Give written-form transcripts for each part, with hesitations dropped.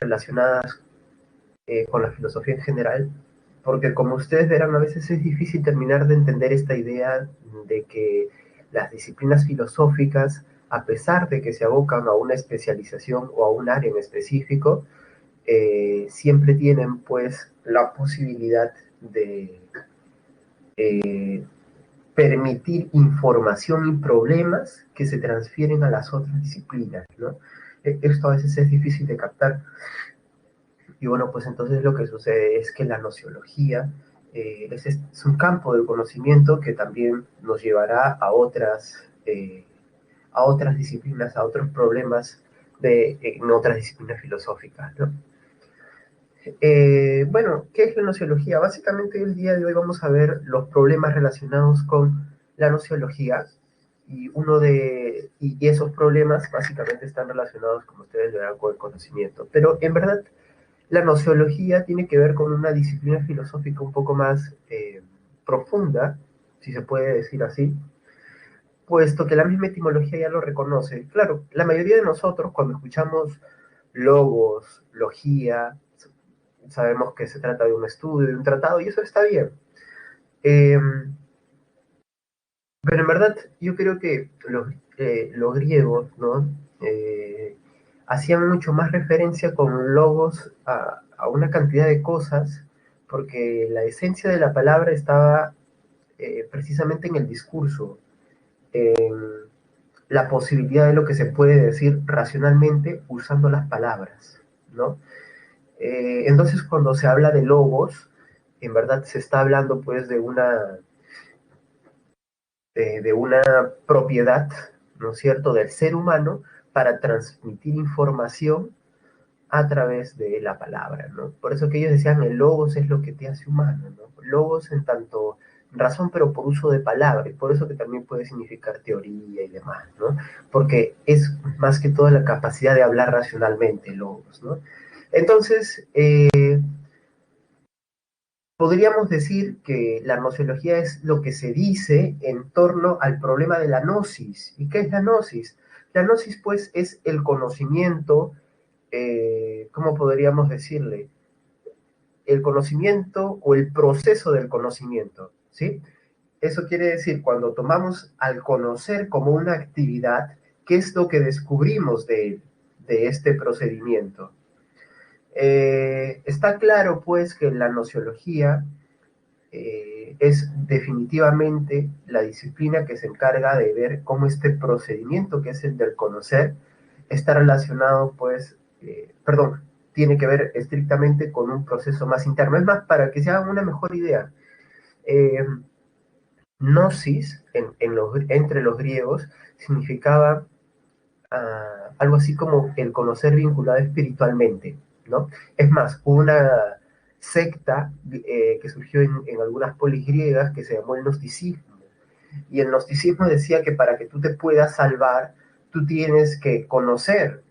relacionadas con la filosofía en general, porque como ustedes verán, a veces es difícil terminar de entender esta idea de que las disciplinas filosóficas, a pesar de que se abocan a una especialización o a un área en específico, siempre tienen pues la posibilidad de permitir información y problemas que se transfieren a las otras disciplinas, ¿no? Esto a veces es difícil de captar. Y bueno, pues entonces lo que sucede es que la nociología es un campo de conocimiento que también nos llevará a otras disciplinas, a otros problemas en otras disciplinas filosóficas, ¿no? Bueno, ¿qué es la nociología? Básicamente el día de hoy vamos a ver los problemas relacionados con la nociología y esos problemas básicamente están relacionados, como ustedes verán, con el conocimiento. Pero en verdad la nociología tiene que ver con una disciplina filosófica un poco más profunda, si se puede decir así, puesto que la misma etimología ya lo reconoce. Claro, la mayoría de nosotros cuando escuchamos logos, logía, sabemos que se trata de un estudio, de un tratado, y eso está bien. Eh, pero en verdad yo creo que los griegos, ¿no? Hacían mucho más referencia con logos a una cantidad de cosas, porque la esencia de la palabra estaba precisamente en el discurso, en la posibilidad de lo que se puede decir racionalmente usando las palabras, ¿no? Entonces, cuando se habla de logos, en verdad se está hablando pues de una propiedad, ¿no es cierto?, del ser humano para transmitir información a través de la palabra, ¿no? Por eso que ellos decían, el logos es lo que te hace humano, ¿no? Logos en tanto razón, pero por uso de palabra, y por eso que también puede significar teoría y demás, ¿no? Porque es más que todo la capacidad de hablar racionalmente, logos, ¿no? Entonces, podríamos decir que la nociología es lo que se dice en torno al problema de la gnosis. ¿Y qué es la gnosis? La gnosis, pues, es el conocimiento, ¿cómo podríamos decirle? El conocimiento o el proceso del conocimiento, ¿sí? Eso quiere decir, cuando tomamos al conocer como una actividad, ¿qué es lo que descubrimos de este procedimiento? Está claro, pues, que la nociología es definitivamente la disciplina que se encarga de ver cómo este procedimiento, que es el del conocer, está relacionado, pues, perdón, tiene que ver estrictamente con un proceso más interno. Es más, para que se hagan una mejor idea, eh, gnosis entre los griegos significaba algo así como el conocer vinculado espiritualmente, ¿no? Es más, una secta que surgió en algunas polis griegas que se llamó el gnosticismo. Y el gnosticismo decía que para que tú te puedas salvar, tú tienes que conocer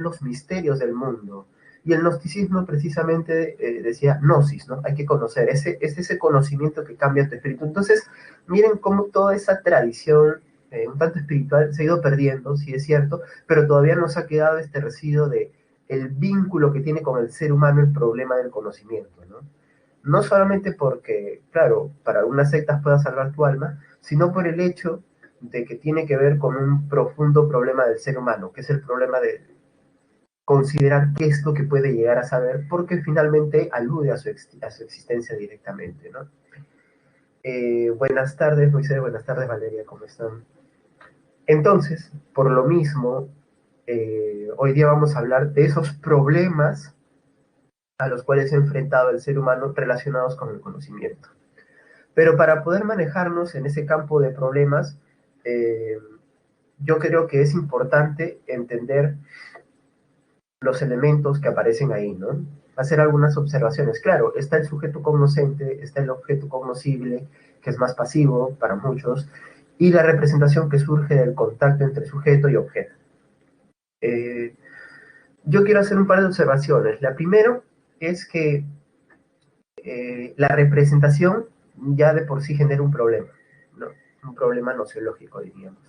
los misterios del mundo. Y el gnosticismo precisamente decía gnosis, ¿no? Hay que conocer, es ese conocimiento que cambia tu espíritu. Entonces, miren cómo toda esa tradición un tanto espiritual se ha ido perdiendo, sí es cierto, pero todavía nos ha quedado este residuo de el vínculo que tiene con el ser humano el problema del conocimiento, ¿no? No solamente porque, claro, para algunas sectas pueda salvar tu alma, sino por el hecho de que tiene que ver con un profundo problema del ser humano, que es el problema de considerar qué es lo que puede llegar a saber, porque finalmente alude a su existencia directamente, ¿no? Buenas tardes, Moisés, buenas tardes, Valeria, ¿cómo están? Entonces, por lo mismo, hoy día vamos a hablar de esos problemas a los cuales se ha enfrentado el ser humano relacionados con el conocimiento. Pero para poder manejarnos en ese campo de problemas, eh, yo creo que es importante entender los elementos que aparecen ahí, ¿no? Hacer algunas observaciones. Claro, está el sujeto cognoscente, está el objeto cognoscible, que es más pasivo para muchos, y la representación que surge del contacto entre sujeto y objeto. Eh, yo quiero hacer un par de observaciones. La primera es que la representación ya de por sí genera un problema, ¿no? Un problema nociológico, diríamos.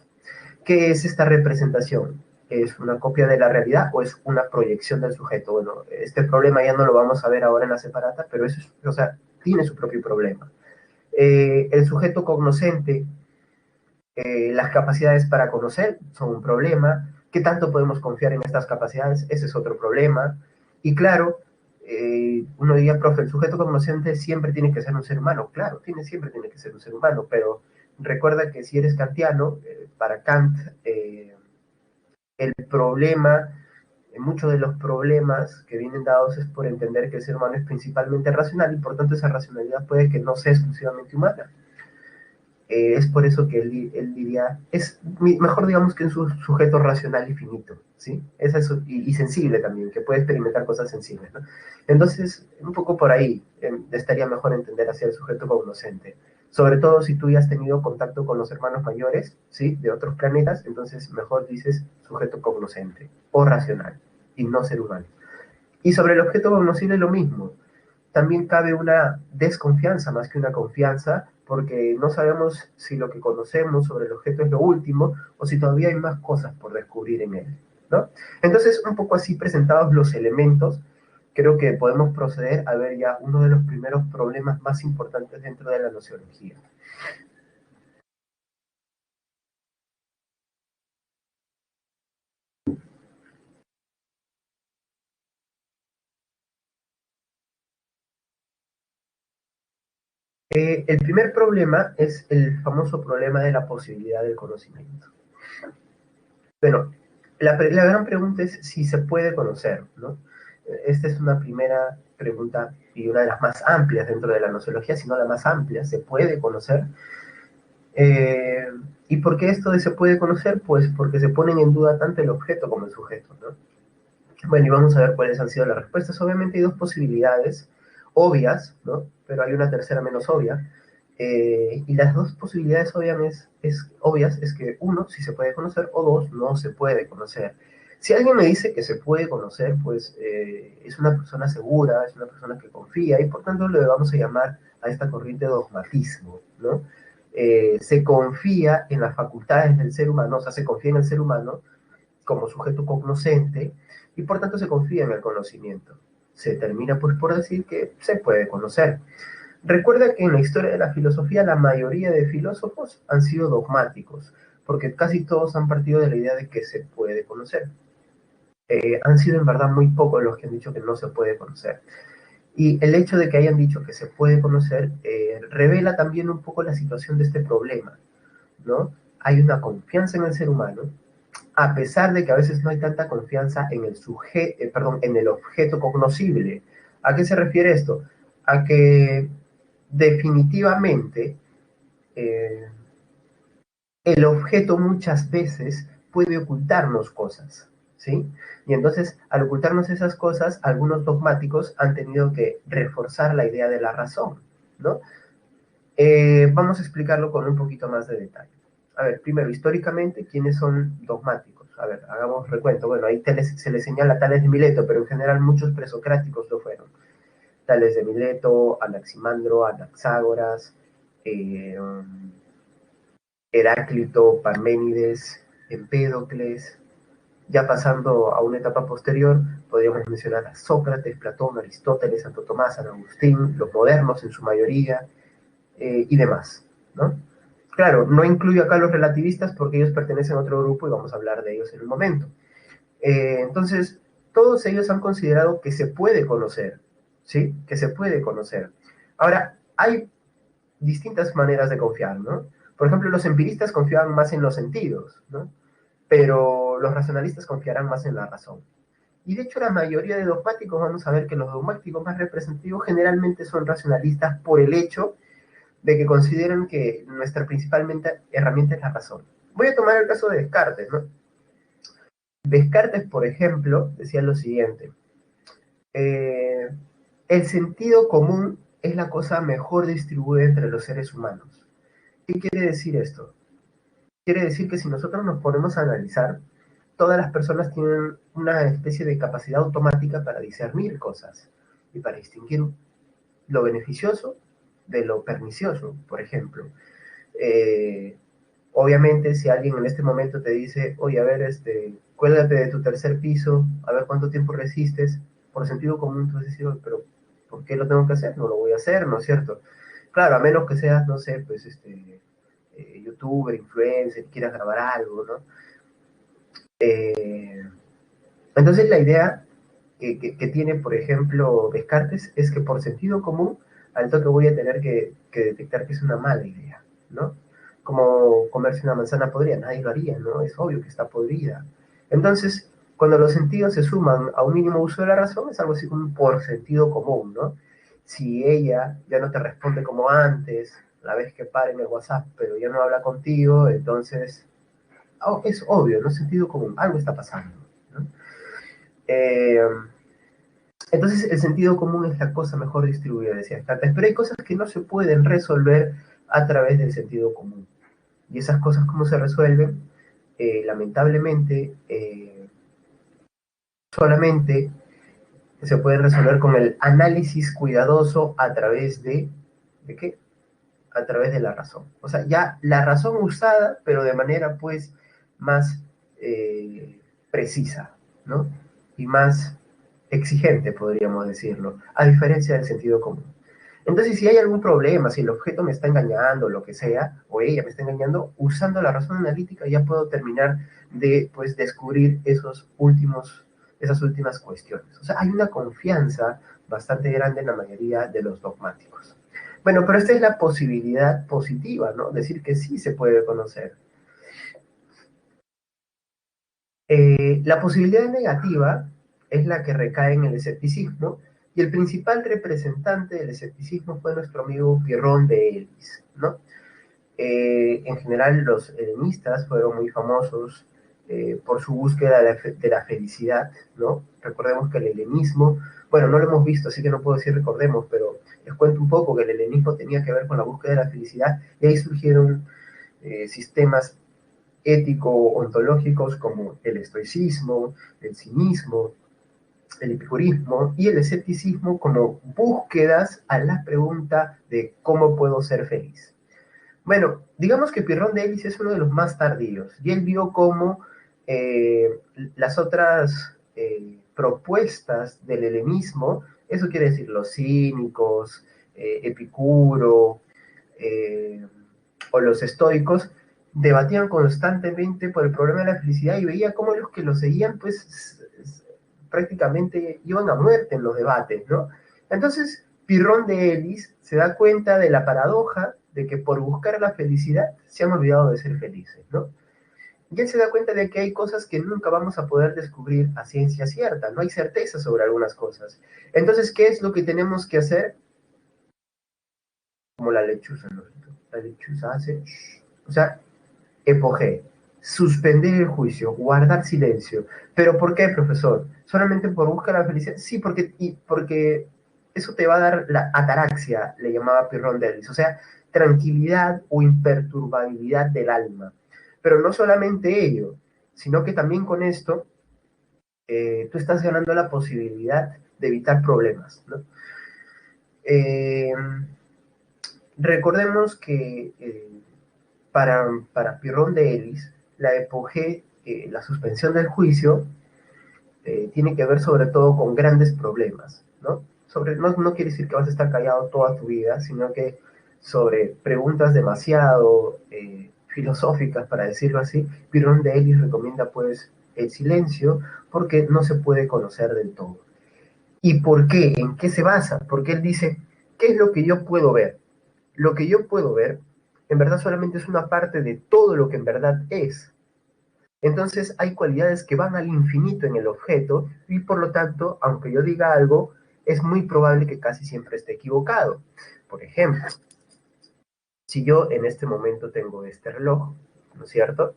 ¿Qué es esta representación? ¿Es una copia de la realidad o es una proyección del sujeto? Bueno, este problema ya no lo vamos a ver ahora en la separata, pero eso es, o sea, tiene su propio problema. El sujeto cognoscente, las capacidades para conocer son un problema. ¿Qué tanto podemos confiar en estas capacidades? Ese es otro problema. Y claro, uno diría, profe, el sujeto cognoscente siempre tiene que ser un ser humano. Claro, siempre tiene que ser un ser humano, pero recuerda que si eres kantiano, para Kant, el problema, muchos de los problemas que vienen dados es por entender que el ser humano es principalmente racional y por tanto esa racionalidad puede que no sea exclusivamente humana. Es por eso que él diría, es mejor digamos que es un sujeto racional y finito, ¿sí? Es eso, y sensible también, que puede experimentar cosas sensibles, ¿no? Entonces, un poco por ahí estaría mejor entender hacia el sujeto cognoscente. Sobre todo si tú ya has tenido contacto con los hermanos mayores, ¿sí? De otros planetas, entonces mejor dices sujeto cognoscente o racional y no ser humano. Y sobre el objeto cognoscible lo mismo, también cabe una desconfianza más que una confianza, porque no sabemos si lo que conocemos sobre el objeto es lo último o si todavía hay más cosas por descubrir en él, ¿no? Entonces, un poco así presentados los elementos, creo que podemos proceder a ver ya uno de los primeros problemas más importantes dentro de la nociología. El primer problema es el famoso problema de la posibilidad del conocimiento. Bueno, la gran pregunta es si se puede conocer, ¿no? Esta es una primera pregunta y una de las más amplias dentro de la nociología, si no la más amplia, ¿se puede conocer? Eh, ¿Y por qué esto de se puede conocer? Pues porque se ponen en duda tanto el objeto como el sujeto, ¿no? Bueno, y vamos a ver cuáles han sido las respuestas. Obviamente hay dos posibilidades obvias, ¿no? Pero hay una tercera menos obvia. Y las dos posibilidades obvias es que uno, si se puede conocer, o dos, no se puede conocer. Si alguien me dice que se puede conocer, pues es una persona segura, es una persona que confía, y por tanto le vamos a llamar a esta corriente dogmatismo, ¿no? Se confía en las facultades del ser humano, o sea, se confía en el ser humano como sujeto cognoscente, y por tanto se confía en el conocimiento. Se termina pues por decir que se puede conocer. Recuerda que en la historia de la filosofía la mayoría de filósofos han sido dogmáticos, porque casi todos han partido de la idea de que se puede conocer. Han sido en verdad muy pocos los que han dicho que no se puede conocer. Y el hecho de que hayan dicho que se puede conocer revela también un poco la situación de este problema, ¿no? Hay una confianza en el ser humano, a pesar de que a veces no hay tanta confianza en en el objeto cognoscible. ¿A qué se refiere esto? A que definitivamente eh, el objeto muchas veces puede ocultarnos cosas, ¿sí? Y entonces, al ocultarnos esas cosas, algunos dogmáticos han tenido que reforzar la idea de la razón, ¿no? Vamos a explicarlo con un poquito más de detalle. A ver, primero, históricamente, ¿quiénes son dogmáticos? A ver, hagamos recuento. Bueno, ahí se les señala a Tales de Mileto, pero en general muchos presocráticos lo fueron. Tales de Mileto, Anaximandro, Anaxágoras, eh, Heráclito, Parménides, Empédocles. Ya pasando a una etapa posterior, podríamos mencionar a Sócrates, Platón, Aristóteles, Santo Tomás, San Agustín, los modernos en su mayoría, y demás, ¿no? Claro, no incluyo acá los relativistas porque ellos pertenecen a otro grupo y vamos a hablar de ellos en un momento. Entonces, todos ellos han considerado que se puede conocer, ¿sí? Que se puede conocer. Ahora, hay distintas maneras de confiar, ¿no? Por ejemplo, los empiristas confiaban más en los sentidos, ¿no? Pero los racionalistas confiarán más en la razón. Y de hecho la mayoría de dogmáticos, vamos a ver que los dogmáticos más representativos generalmente son racionalistas por el hecho de que consideran que nuestra principalmente herramienta es la razón. Voy a tomar el caso de Descartes, ¿no? Descartes, por ejemplo, decía lo siguiente, eh, el sentido común es la cosa mejor distribuida entre los seres humanos. ¿Qué quiere decir esto? Quiere decir que si nosotros nos ponemos a analizar, todas las personas tienen una especie de capacidad automática para discernir cosas y para distinguir lo beneficioso de lo pernicioso, por ejemplo. Eh, Obviamente, si alguien en este momento te dice, oye, a ver, cuélgate de tu tercer piso, a ver cuánto tiempo resistes, por sentido común tú vas a decir, "Oye, pero ¿por qué lo tengo que hacer? No lo voy a hacer, ¿no es cierto? Claro, a menos que seas, no sé, pues, youtuber, influencer, quieras grabar algo, ¿no? Eh, entonces, la idea que tiene, por ejemplo, Descartes es que por sentido común, al toque voy a tener que detectar que es una mala idea, ¿no? Como comerse una manzana podrida, nadie lo haría, ¿no? Es obvio que está podrida. Entonces, cuando los sentidos se suman a un mínimo uso de la razón, es algo así como por sentido común, ¿no? Si ella ya no te responde como antes, la vez que pare en el WhatsApp, pero ya no habla contigo, entonces es obvio, ¿no? Sentido común, algo está pasando, ¿no? Eh, entonces, el sentido común es la cosa mejor distribuida, decía Descartes, pero hay cosas que no se pueden resolver a través del sentido común. Y esas cosas, ¿cómo se resuelven? Lamentablemente, solamente se pueden resolver con el análisis cuidadoso a través ¿de qué? A través de la razón. O sea, ya la razón usada, pero de manera, pues, más precisa, ¿no? Y más exigente, podríamos decirlo, a diferencia del sentido común. Entonces, si hay algún problema, si el objeto me está engañando, lo que sea, o ella me está engañando, usando la razón analítica ya puedo terminar de, pues, descubrir esas últimas cuestiones. O sea, hay una confianza bastante grande en la mayoría de los dogmáticos. Bueno, pero esta es la posibilidad positiva, ¿no? Decir que sí se puede conocer. La posibilidad negativa es la que recae en el escepticismo, y el principal representante del escepticismo fue nuestro amigo Pirrón de Elis, ¿no? En general, los helenistas fueron muy famosos por su búsqueda de la felicidad, ¿no? Recordemos que el helenismo, bueno, no lo hemos visto, así que no puedo decir recordemos, pero les cuento un poco que el helenismo tenía que ver con la búsqueda de la felicidad, y ahí surgieron sistemas ético-ontológicos como el estoicismo, el cinismo, el epicurismo y el escepticismo como búsquedas a la pregunta de cómo puedo ser feliz. Bueno, digamos que Pirrón de Elis es uno de los más tardíos, y él vio cómo las otras propuestas del helenismo, eso quiere decir los cínicos, Epicuro, eh, o los estoicos, debatían constantemente por el problema de la felicidad, y veía cómo los que lo seguían, pues prácticamente iban a muerte en los debates, ¿no? Entonces, Pirrón de Elis se da cuenta de la paradoja de que por buscar la felicidad se han olvidado de ser felices, ¿no? Y él se da cuenta de que hay cosas que nunca vamos a poder descubrir a ciencia cierta, no hay certeza sobre algunas cosas. Entonces, ¿qué es lo que tenemos que hacer? Como la lechuza, ¿no? La lechuza hace, o sea, epogé, suspender el juicio, guardar silencio. ¿Pero por qué, profesor? ¿Solamente por buscar la felicidad? Sí, porque eso te va a dar la ataraxia, le llamaba Pirrón de Elis, o sea, tranquilidad o imperturbabilidad del alma. Pero no solamente ello, sino que también con esto tú estás ganando la posibilidad de evitar problemas, ¿no? Eh, Recordemos que para Pirrón de Elis, la epogé, la suspensión del juicio, tiene que ver sobre todo con grandes problemas, ¿no? No quiere decir que vas a estar callado toda tu vida, sino que sobre preguntas demasiado filosóficas, para decirlo así, Pirrón de Elis recomienda pues el silencio, porque no se puede conocer del todo. ¿Y por qué? ¿En qué se basa? Porque él dice, ¿qué es lo que yo puedo ver? Lo que yo puedo ver, en verdad solamente es una parte de todo lo que en verdad es. Entonces hay cualidades que van al infinito en el objeto, y por lo tanto, aunque yo diga algo, es muy probable que casi siempre esté equivocado. Por ejemplo, si yo en este momento tengo este reloj, ¿no es cierto?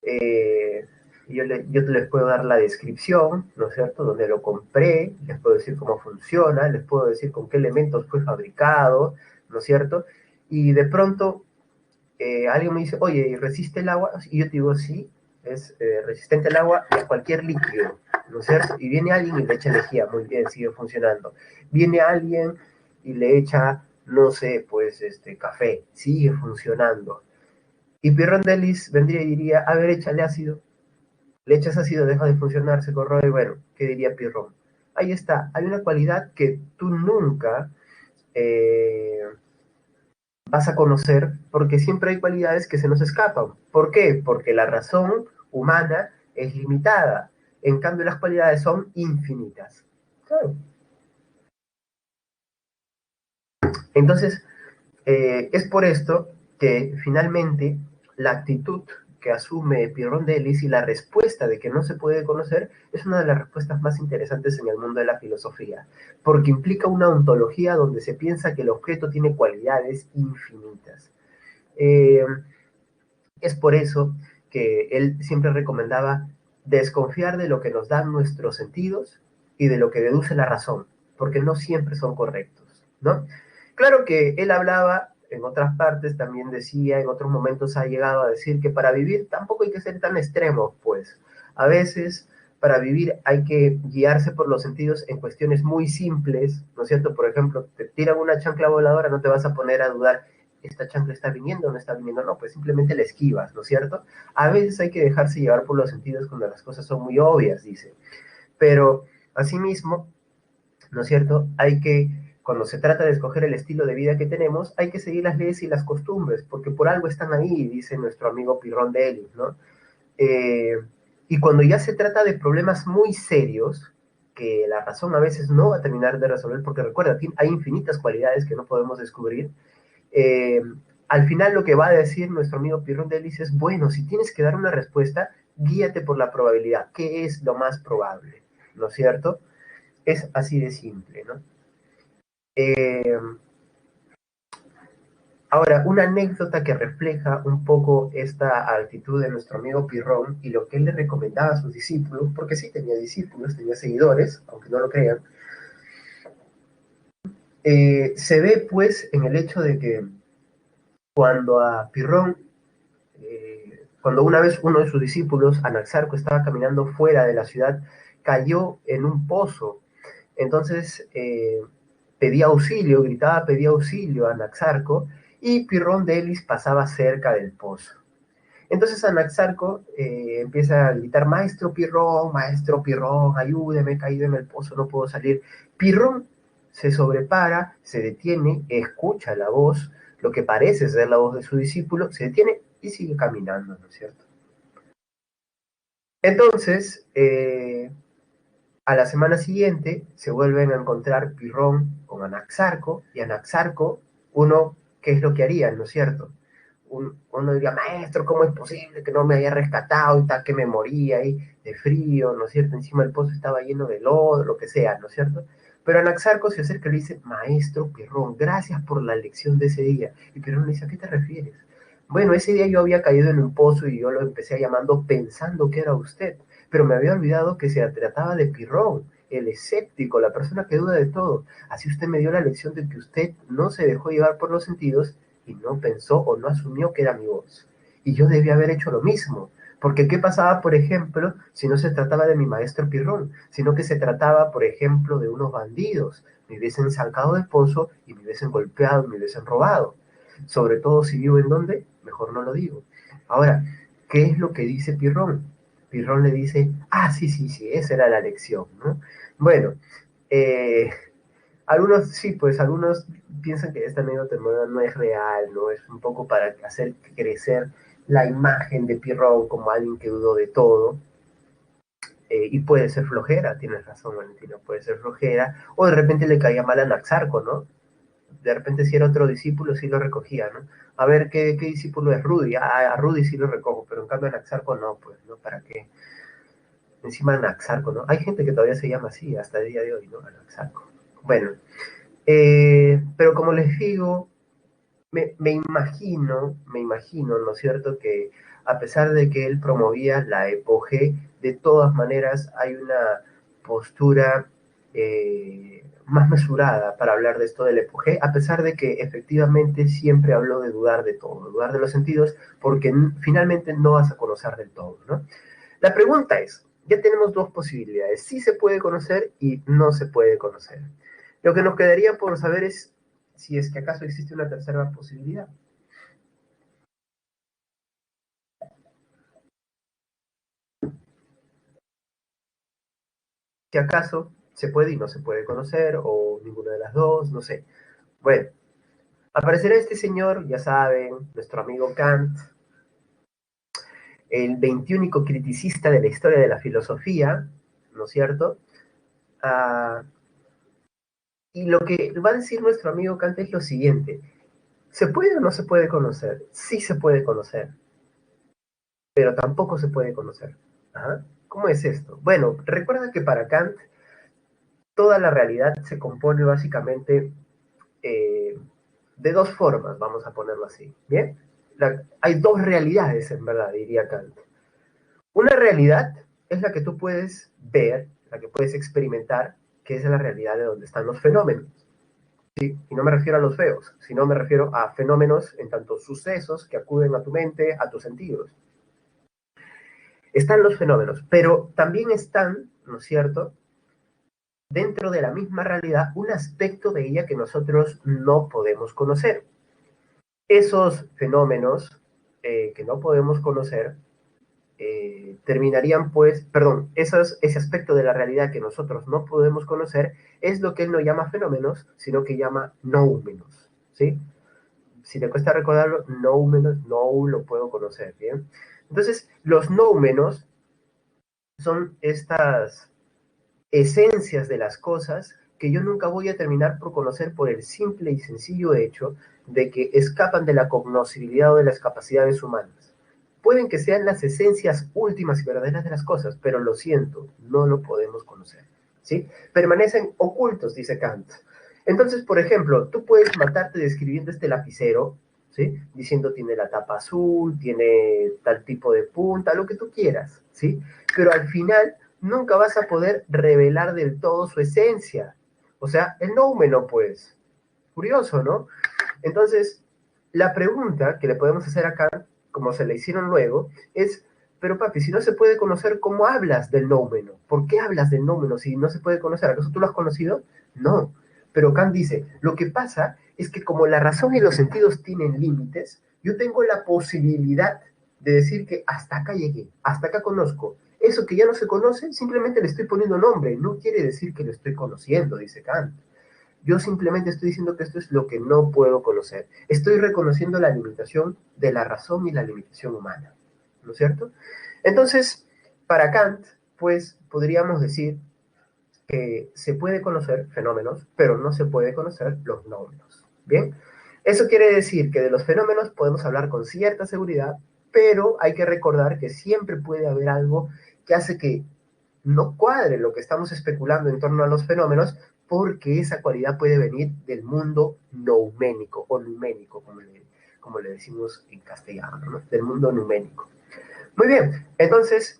Eh, yo les puedo dar la descripción, ¿no es cierto?, donde lo compré, les puedo decir cómo funciona, les puedo decir con qué elementos fue fabricado, ¿no es cierto? Y de pronto alguien me dice, oye, ¿y resiste el agua? Y yo te digo, sí, es resistente al agua y a cualquier líquido, ¿no es cierto? Y viene alguien y le echa energía, muy bien, sigue funcionando. Viene alguien y le echa, no sé, pues café, sigue funcionando. Y Pirondelis vendría y diría, a ver, échale ácido. Le echas ácido, deja de funcionar, se corroe, bueno, ¿qué diría Pirrón? Ahí está, hay una cualidad que tú nunca eh, vas a conocer porque siempre hay cualidades que se nos escapan. ¿Por qué? Porque la razón humana es limitada. En cambio, las cualidades son infinitas. Claro. Entonces, es por esto que finalmente la actitud que asume Pirondelis y la respuesta de que no se puede conocer es una de las respuestas más interesantes en el mundo de la filosofía, porque implica una ontología donde se piensa que el objeto tiene cualidades infinitas. Eh, es por eso que él siempre recomendaba desconfiar de lo que nos dan nuestros sentidos y de lo que deduce la razón, porque no siempre son correctos, ¿no? Claro que él hablaba, en otras partes también decía, en otros momentos ha llegado a decir que para vivir tampoco hay que ser tan extremos, pues. A veces para vivir hay que guiarse por los sentidos en cuestiones muy simples, ¿no es cierto? Por ejemplo, te tiran una chancla voladora, no te vas a poner a dudar, ¿esta chancla está viniendo o no está viniendo? No, pues simplemente la esquivas, ¿no es cierto? A veces hay que dejarse llevar por los sentidos cuando las cosas son muy obvias, dice. Pero, asimismo, ¿no es cierto? Hay que, cuando se trata de escoger el estilo de vida que tenemos, hay que seguir las leyes y las costumbres, porque por algo están ahí, dice nuestro amigo Pirrón de Elis, ¿no? Eh, y cuando ya se trata de problemas muy serios, que la razón a veces no va a terminar de resolver, porque recuerda, hay infinitas cualidades que no podemos descubrir, eh, al final lo que va a decir nuestro amigo Pirrón de Elis es, bueno, si tienes que dar una respuesta, guíate por la probabilidad, ¿qué es lo más probable? ¿No es cierto? Es así de simple, ¿no? Eh, Ahora, una anécdota que refleja un poco esta actitud de nuestro amigo Pirrón y lo que él le recomendaba a sus discípulos, porque sí tenía discípulos, tenía seguidores, aunque no lo crean, se ve pues en el hecho de que cuando a Pirrón, cuando una vez uno de sus discípulos, Anaxarco, estaba caminando fuera de la ciudad, cayó en un pozo. Entonces pedía auxilio, gritaba, pedía auxilio a Anaxarco, y Pirrón de Elis pasaba cerca del pozo. Entonces Anaxarco empieza a gritar, maestro Pirrón, ayúdeme, he caído en el pozo, no puedo salir. Pirrón se sobrepara, se detiene, escucha la voz, lo que parece ser la voz de su discípulo, se detiene y sigue caminando, ¿no es cierto? Entonces, a la semana siguiente se vuelven a encontrar Pirrón con Anaxarco, y Anaxarco, uno, ¿qué es lo que haría, no es cierto? Uno diría, maestro, ¿cómo es posible que no me haya rescatado y tal, que me moría ahí de frío, ¿no es cierto? Encima el pozo estaba lleno de lodo, lo que sea, ¿no es cierto? Pero Anaxarco se acerca y le dice, maestro Pirrón, gracias por la lección de ese día. Y Pirrón le dice, ¿a qué te refieres? Bueno, ese día yo había caído en un pozo y yo lo empecé llamando pensando que era usted, pero me había olvidado que se trataba de Pirrón, el escéptico, la persona que duda de todo. Así usted me dio la lección de que usted no se dejó llevar por los sentidos y no pensó o no asumió que era mi voz. Y yo debía haber hecho lo mismo. Porque ¿qué pasaba, por ejemplo, si no se trataba de mi maestro Pirrón, sino que se trataba, por ejemplo, de unos bandidos? Me hubiesen sacado del pozo y me hubiesen golpeado, me hubiesen robado. Sobre todo si vivo en donde, mejor no lo digo. Ahora, ¿qué es lo que dice Pirrón? Pirrón le dice, ah, sí, sí, sí, esa era la lección, ¿no? Bueno, eh, algunos, sí, pues algunos piensan que esta anécdota no es real, ¿no? Es un poco para hacer crecer la imagen de Pirrón como alguien que dudó de todo. Y puede ser flojera, tienes razón, Valentina, puede ser flojera. O de repente le caía mal a Naxarco, ¿no? De repente si era otro discípulo sí lo recogía, ¿no? A ver, ¿qué discípulo es Rudy? Ah, a Rudy sí lo recojo, pero en cambio a Naxarco no, pues, ¿no? ¿Para qué? Encima Naxarco, ¿no? Hay gente que todavía se llama así hasta el día de hoy, ¿no? Naxarco. Bueno, pero como les digo, me imagino, ¿no es cierto?, que a pesar de que él promovía la epogé, de todas maneras hay una postura más mesurada para hablar de esto del epogé, a pesar de que efectivamente siempre habló de dudar de todo, dudar de los sentidos, porque finalmente no vas a conocer del todo, ¿no? La pregunta es, ya tenemos dos posibilidades, sí se puede conocer y no se puede conocer. Lo que nos quedaría por saber es si es que acaso existe una tercera posibilidad. si acaso se puede y no se puede conocer, o ninguna de las dos, no sé. Bueno, aparecerá este señor, ya saben, nuestro amigo Kant, el 21 criticista de la historia de la filosofía, ¿no es cierto? Ah, y lo que va a decir nuestro amigo Kant es lo siguiente: ¿se puede o no se puede conocer? Sí se puede conocer, pero tampoco se puede conocer. Ajá. ¿Cómo es esto? Bueno, recuerda que para Kant toda la realidad se compone básicamente eh, de dos formas, vamos a ponerlo así. ¿Bien? Hay dos realidades, en verdad, diría Kant. Una realidad es la que tú puedes ver, la que puedes experimentar, que es la realidad de donde están los fenómenos. ¿Sí? Y no me refiero a los feos, sino me refiero a fenómenos en tanto sucesos que acuden a tu mente, a tus sentidos. Están los fenómenos, pero también están, ¿no es cierto?, dentro de la misma realidad, un aspecto de ella que nosotros no podemos conocer. Esos fenómenos que no podemos conocer terminarían pues, perdón, ese aspecto de la realidad que nosotros no podemos conocer es lo que él no llama fenómenos, sino que llama noúmenos, ¿sí? Si te cuesta recordarlo, noúmenos, no lo puedo conocer, ¿bien? Entonces, los noúmenos son estas esencias de las cosas que yo nunca voy a terminar por conocer por el simple y sencillo hecho de que escapan de la cognoscibilidad o de las capacidades humanas. Pueden que sean las esencias últimas y verdaderas de las cosas, pero lo siento, no lo podemos conocer, ¿sí? Permanecen ocultos, dice Kant. Entonces, por ejemplo, tú puedes matarte describiendo este lapicero, ¿sí? Diciendo tiene la tapa azul, tiene tal tipo de punta, lo que tú quieras, ¿sí? Pero al final nunca vas a poder revelar del todo su esencia. O sea, el noumeno, pues. Curioso, ¿no? Entonces, la pregunta que le podemos hacer acá, como se le hicieron luego, es, pero papi, si no se puede conocer, ¿cómo hablas del noumeno? ¿Por qué hablas del noumeno si no se puede conocer? ¿Acaso tú lo has conocido? No. Pero Kant dice, lo que pasa es que como la razón y los sentidos tienen límites, yo tengo la posibilidad de decir que hasta acá llegué, hasta acá conozco. Eso que ya no se conoce, simplemente le estoy poniendo nombre, no quiere decir que lo estoy conociendo, dice Kant. Yo simplemente estoy diciendo que esto es lo que no puedo conocer. Estoy reconociendo la limitación de la razón y la limitación humana, ¿no es cierto? Entonces, para Kant, pues podríamos decir que se puede conocer fenómenos, pero no se puede conocer los nómenos. Bien, eso quiere decir que de los fenómenos podemos hablar con cierta seguridad, pero hay que recordar que siempre puede haber algo que hace que no cuadre lo que estamos especulando en torno a los fenómenos, porque esa cualidad puede venir del mundo nouménico o numénico, como le decimos en castellano, ¿no? Del mundo numénico. Muy bien, entonces,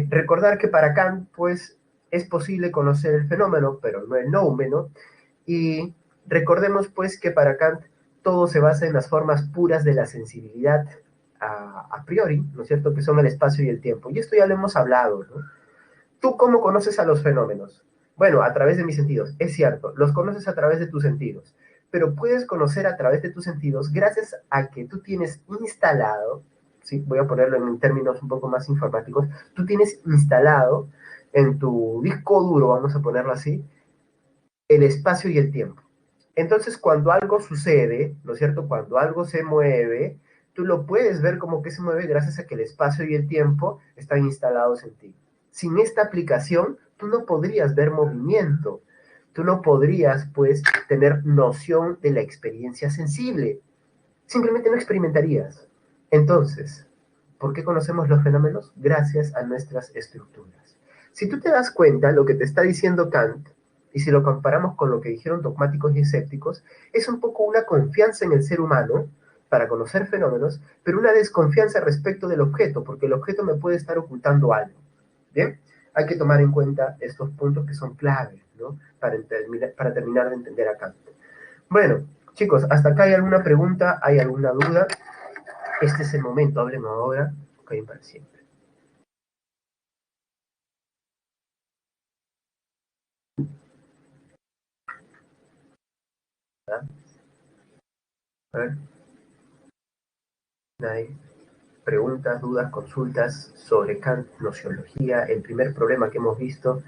recordar que para Kant, pues, es posible conocer el fenómeno, pero no el noumeno, y recordemos, pues, que para Kant todo se basa en las formas puras de la sensibilidad a priori, ¿no es cierto?, que son el espacio y el tiempo. Y esto ya lo hemos hablado, ¿no? ¿Tú cómo conoces a los fenómenos? Bueno, a través de mis sentidos. Es cierto, los conoces a través de tus sentidos, pero puedes conocer a través de tus sentidos gracias a que tú tienes instalado, ¿sí? Voy a ponerlo en términos un poco más informáticos, tú tienes instalado en tu disco duro, vamos a ponerlo así, el espacio y el tiempo. Entonces, cuando algo sucede, ¿no es cierto? Cuando algo se mueve, tú lo puedes ver como que se mueve gracias a que el espacio y el tiempo están instalados en ti. Sin esta aplicación, tú no podrías ver movimiento. Tú no podrías, pues, tener noción de la experiencia sensible. Simplemente no experimentarías. Entonces, ¿por qué conocemos los fenómenos? Gracias a nuestras estructuras. Si tú te das cuenta, lo que te está diciendo Kant, y si lo comparamos con lo que dijeron dogmáticos y escépticos, es un poco una confianza en el ser humano para conocer fenómenos, pero una desconfianza respecto del objeto, porque el objeto me puede estar ocultando algo. ¿Bien? Hay que tomar en cuenta estos puntos que son claves, ¿no? Para terminar de entender a Kant. Bueno, chicos, ¿hasta acá hay alguna pregunta? ¿Hay alguna duda? Este es el momento, hablen ahora, caen para siempre. ¿Verdad? A ver, nadie. Preguntas, dudas, consultas sobre Kant, nociología, el primer problema que hemos visto,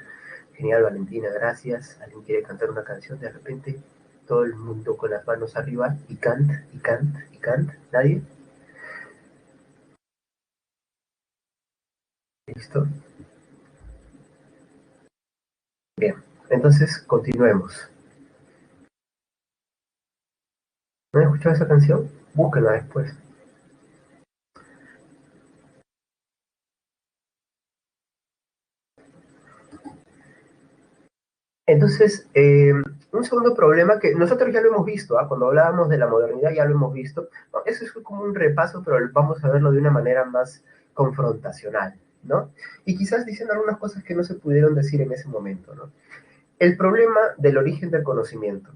Genial, Valentina, gracias. ¿Alguien quiere cantar una canción? De repente, todo el mundo con las manos arriba y cant, y cant, y cant. ¿Nadie? ¿Listo? Bien, entonces continuemos. ¿No han escuchado esa canción? Búsquenla después. Entonces, un segundo problema que nosotros ya lo hemos visto, cuando hablábamos de la modernidad ya lo hemos visto. No, eso es como un repaso, pero vamos a verlo de una manera más confrontacional, ¿no? Y quizás diciendo algunas cosas que no se pudieron decir en ese momento, ¿no? El problema del origen del conocimiento.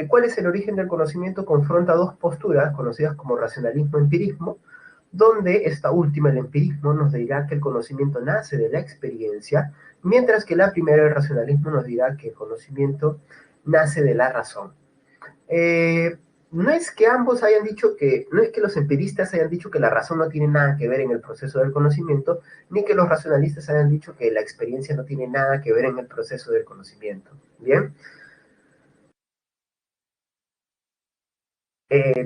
¿Cuál es el origen del conocimiento? Confronta dos posturas conocidas como racionalismo y empirismo, donde esta última, el empirismo, nos dirá que el conocimiento nace de la experiencia, mientras que la primera, el racionalismo, nos dirá que el conocimiento nace de la razón. No es que ambos hayan dicho que, no es que los empiristas hayan dicho que la razón no tiene nada que ver en el proceso del conocimiento, ni que los racionalistas hayan dicho que la experiencia no tiene nada que ver en el proceso del conocimiento. Bien,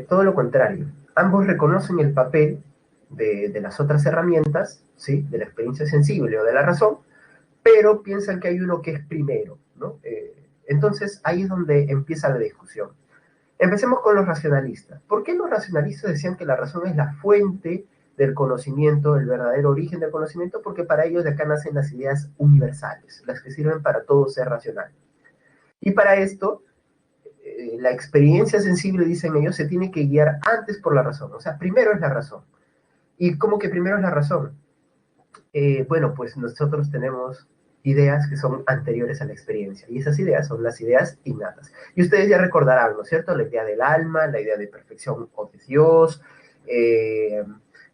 todo lo contrario. Ambos reconocen el papel de las otras herramientas, ¿sí? De la experiencia sensible o de la razón, pero piensan que hay uno que es primero, ¿no? Entonces ahí es donde empieza la discusión. Empecemos con los racionalistas. ¿Por qué los racionalistas decían que la razón es la fuente del conocimiento, el verdadero origen del conocimiento? Porque para ellos de acá nacen las ideas universales, las que sirven para todo ser racional. Y para esto, la experiencia sensible, dicen ellos, se tiene que guiar antes por la razón. O sea, primero es la razón. ¿Y cómo que primero es la razón? Bueno, pues nosotros tenemos ideas que son anteriores a la experiencia, y esas ideas son las ideas innatas. Y ustedes ya recordarán, ¿no es cierto? La idea del alma, la idea de perfección o de Dios, eh,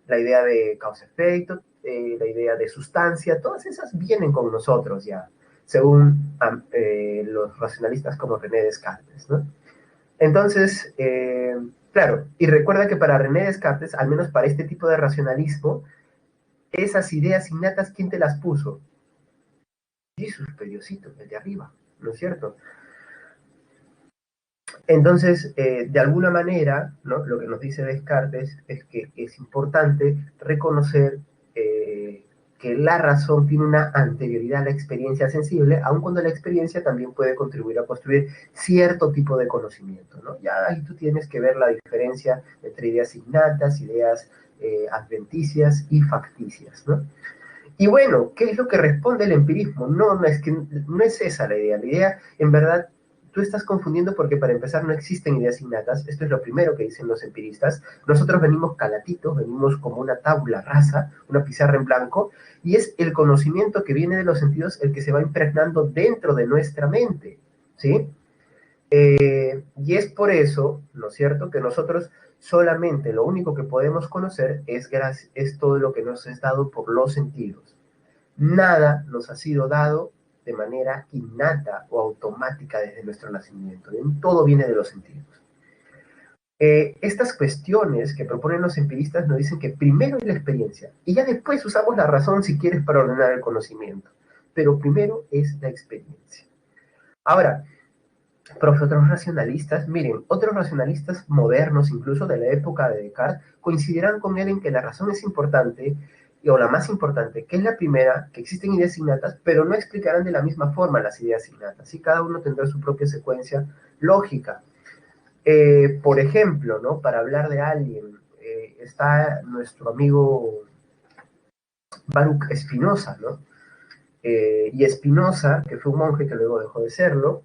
la idea de causa-efecto, la idea de sustancia, todas esas vienen con nosotros ya, según los racionalistas como René Descartes, ¿no? Entonces, claro, y recuerda que para René Descartes, al menos para este tipo de racionalismo, esas ideas innatas, ¿quién te las puso? Jesús, Diosito, el de arriba, ¿no es cierto? Entonces, de alguna manera, ¿no? Lo que nos dice Descartes es que es importante reconocer que la razón tiene una anterioridad a la experiencia sensible, aun cuando la experiencia también puede contribuir a construir cierto tipo de conocimiento, ¿no? Ya ahí tú tienes que ver la diferencia entre ideas innatas, ideas adventicias y facticias, ¿no? Y bueno, ¿qué es lo que responde el empirismo? No, no es esa la idea. La idea, en verdad, tú estás confundiendo porque para empezar no existen ideas innatas. Esto es lo primero que dicen los empiristas. Nosotros venimos calatitos, venimos como una tabla rasa, una pizarra en blanco, y es el conocimiento que viene de los sentidos el que se va impregnando dentro de nuestra mente, ¿sí? Y es por eso, ¿no es cierto?, que nosotros solamente lo único que podemos conocer es todo lo que nos es dado por los sentidos. Nada nos ha sido dado de manera innata o automática desde nuestro nacimiento. Todo viene de los sentidos. Estas cuestiones que proponen los empiristas nos dicen que primero es la experiencia y ya después usamos la razón si quieres para ordenar el conocimiento. Pero primero es la experiencia. Ahora, otros racionalistas, miren, otros racionalistas modernos, incluso de la época de Descartes, coincidirán con él en que la razón es importante, o la más importante, que es la primera, que existen ideas innatas, pero no explicarán de la misma forma las ideas innatas, y cada uno tendrá su propia secuencia lógica. Por ejemplo, ¿no? Para hablar de alguien, está nuestro amigo Baruch Spinoza, ¿no? Y Spinoza, que fue un monje que luego dejó de serlo,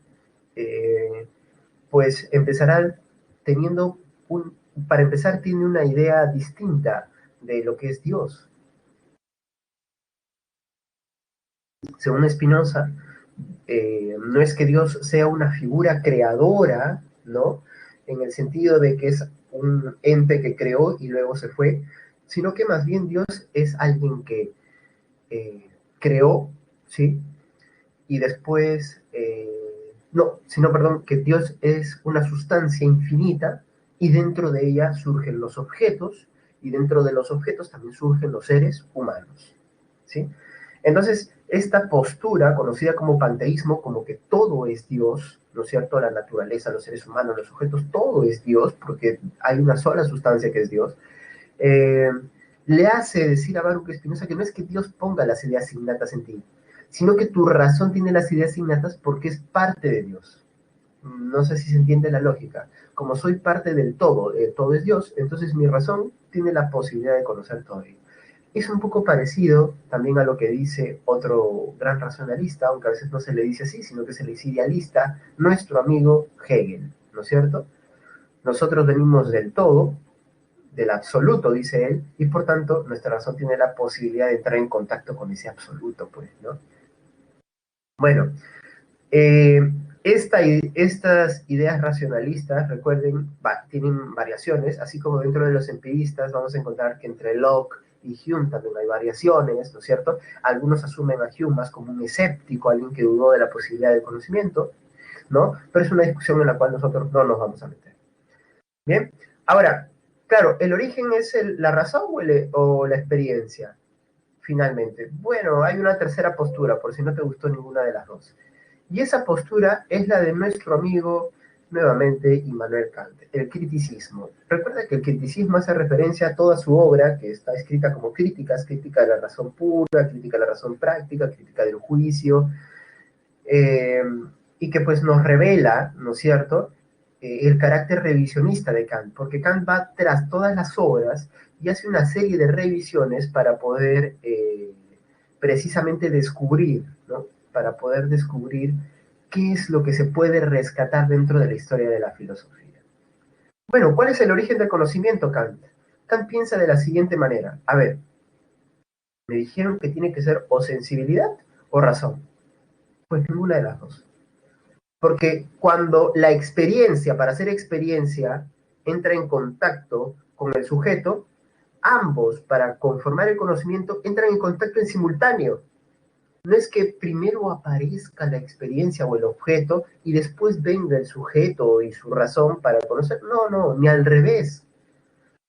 pues empezará teniendo para empezar, tiene una idea distinta de lo que es Dios. Según Spinoza, no es que Dios sea una figura creadora, ¿no? En el sentido de que es un ente que creó y luego se fue, sino que más bien Dios es alguien que creó, ¿sí? Y después, no, sino, perdón, que Dios es una sustancia infinita y dentro de ella surgen los objetos y dentro de los objetos también surgen los seres humanos, ¿sí? Entonces, esta postura conocida como panteísmo, como que todo es Dios, ¿no es cierto? La naturaleza, los seres humanos, los sujetos, todo es Dios, porque hay una sola sustancia que es Dios, eh, le hace decir a Baruch Spinoza que no es que Dios ponga las ideas innatas en ti, sino que tu razón tiene las ideas innatas porque es parte de Dios. No sé si se entiende la lógica. Como soy parte del todo es Dios, entonces mi razón tiene la posibilidad de conocer todo ello. Es un poco parecido también a lo que dice otro gran racionalista, aunque a veces no se le dice así, sino que se le dice idealista, nuestro amigo Hegel, ¿no es cierto? Nosotros venimos del todo, del absoluto, dice él, y por tanto nuestra razón tiene la posibilidad de entrar en contacto con ese absoluto, pues, ¿no? Bueno, eh, estas ideas racionalistas, recuerden, tienen variaciones, así como dentro de los empiristas vamos a encontrar que entre Locke y Hume también hay variaciones, ¿no es cierto? Algunos asumen a Hume más como un escéptico, alguien que dudó de la posibilidad del conocimiento, ¿no? Pero es una discusión en la cual nosotros no nos vamos a meter. Bien, ahora, claro, ¿el origen es la razón o la experiencia? Finalmente. Bueno, hay una tercera postura, por si no te gustó ninguna de las dos. Y esa postura es la de nuestro amigo, nuevamente, Immanuel Kant, el criticismo. Recuerda que el criticismo hace referencia a toda su obra, que está escrita como críticas, crítica de la razón pura, crítica de la razón práctica, crítica del juicio, eh, y que pues nos revela, ¿no es cierto?, el carácter revisionista de Kant, porque Kant va tras todas las obras y hace una serie de revisiones para poder precisamente descubrir, ¿no? Para poder descubrir qué es lo que se puede rescatar dentro de la historia de la filosofía. Bueno, ¿cuál es el origen del conocimiento, Kant? Kant piensa de la siguiente manera. A ver, me dijeron que tiene que ser o sensibilidad o razón. Pues ninguna de las dos. Porque cuando la experiencia, para hacer experiencia, entra en contacto con el sujeto, ambos, para conformar el conocimiento, entran en contacto en simultáneo. No es que primero aparezca la experiencia o el objeto y después venga el sujeto y su razón para conocer. No, no, ni al revés.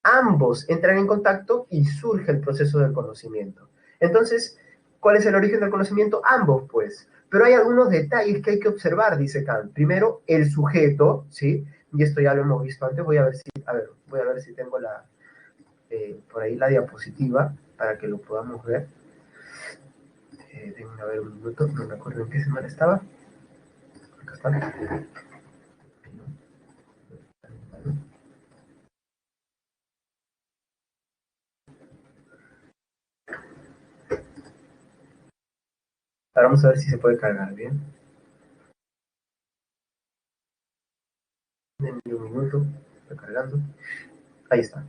Ambos entran en contacto y surge el proceso del conocimiento. Entonces, ¿cuál es el origen del conocimiento? Ambos, pues. Pero hay algunos detalles que hay que observar, dice Kant. Primero, el sujeto, ¿sí? Y esto ya lo hemos visto antes. Voy a ver si tengo por ahí la diapositiva para que lo podamos ver. Déjenme ver un minuto, no me acuerdo en qué semana estaba. Acá está. Ahora vamos a ver si se puede cargar bien. Denme un minuto, está cargando. Ahí está.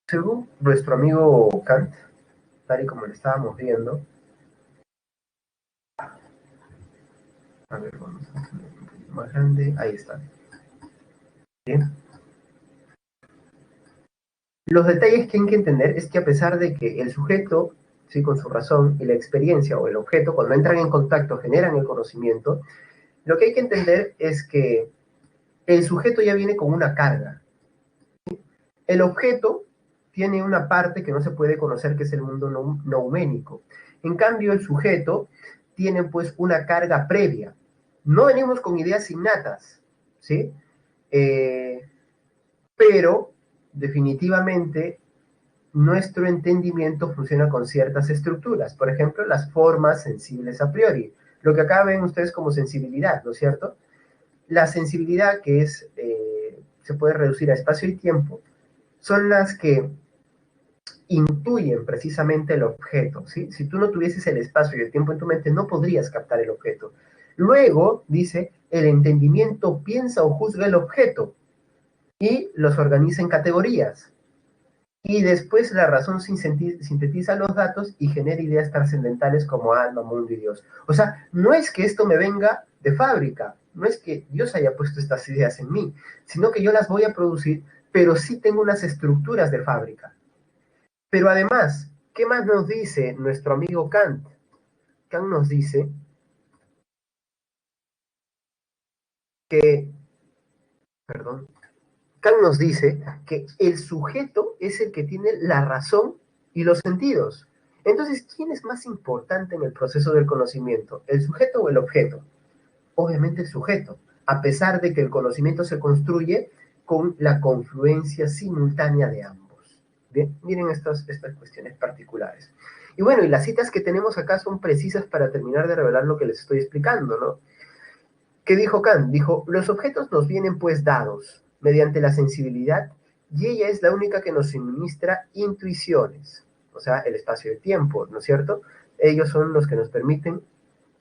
Según nuestro amigo Kant, tal y como lo estábamos viendo, a ver, vamos a hacerlo un poquito más grande, ahí está. Bien. Los detalles que hay que entender es que a pesar de que el sujeto, ¿sí?, con su razón y la experiencia o el objeto, cuando entran en contacto generan el conocimiento, lo que hay que entender es que el sujeto ya viene con una carga. El objeto tiene una parte que no se puede conocer, que es el mundo nouménico. En cambio, el sujeto tiene pues una carga previa. No venimos con ideas innatas, ¿sí? Pero definitivamente nuestro entendimiento funciona con ciertas estructuras. Por ejemplo, las formas sensibles a priori. Lo que acá ven ustedes como sensibilidad, ¿no es cierto? La sensibilidad, que se puede reducir a espacio y tiempo, son las que intuyen precisamente el objeto, ¿sí? Si tú no tuvieses el espacio y el tiempo en tu mente, no podrías captar el objeto. Luego, dice, el entendimiento piensa o juzga el objeto y los organiza en categorías. Y después la razón sintetiza los datos y genera ideas trascendentales como alma, mundo y Dios. O sea, no es que esto me venga de fábrica, no es que Dios haya puesto estas ideas en mí, sino que yo las voy a producir, pero sí tengo unas estructuras de fábrica. Pero además, ¿qué más nos dice nuestro amigo Kant? Kant nos dice que, perdón, Kant nos dice que el sujeto es el que tiene la razón y los sentidos. Entonces, ¿quién es más importante en el proceso del conocimiento? ¿El sujeto o el objeto? Obviamente el sujeto, a pesar de que el conocimiento se construye con la confluencia simultánea de ambos. Bien, miren estas cuestiones particulares. Y bueno, y las citas que tenemos acá son precisas para terminar de revelar lo que les estoy explicando, ¿no? ¿Qué dijo Kant? Dijo, los objetos nos vienen pues dados mediante la sensibilidad y ella es la única que nos suministra intuiciones, o sea, el espacio de tiempo, ¿no es cierto? Ellos son los que nos permiten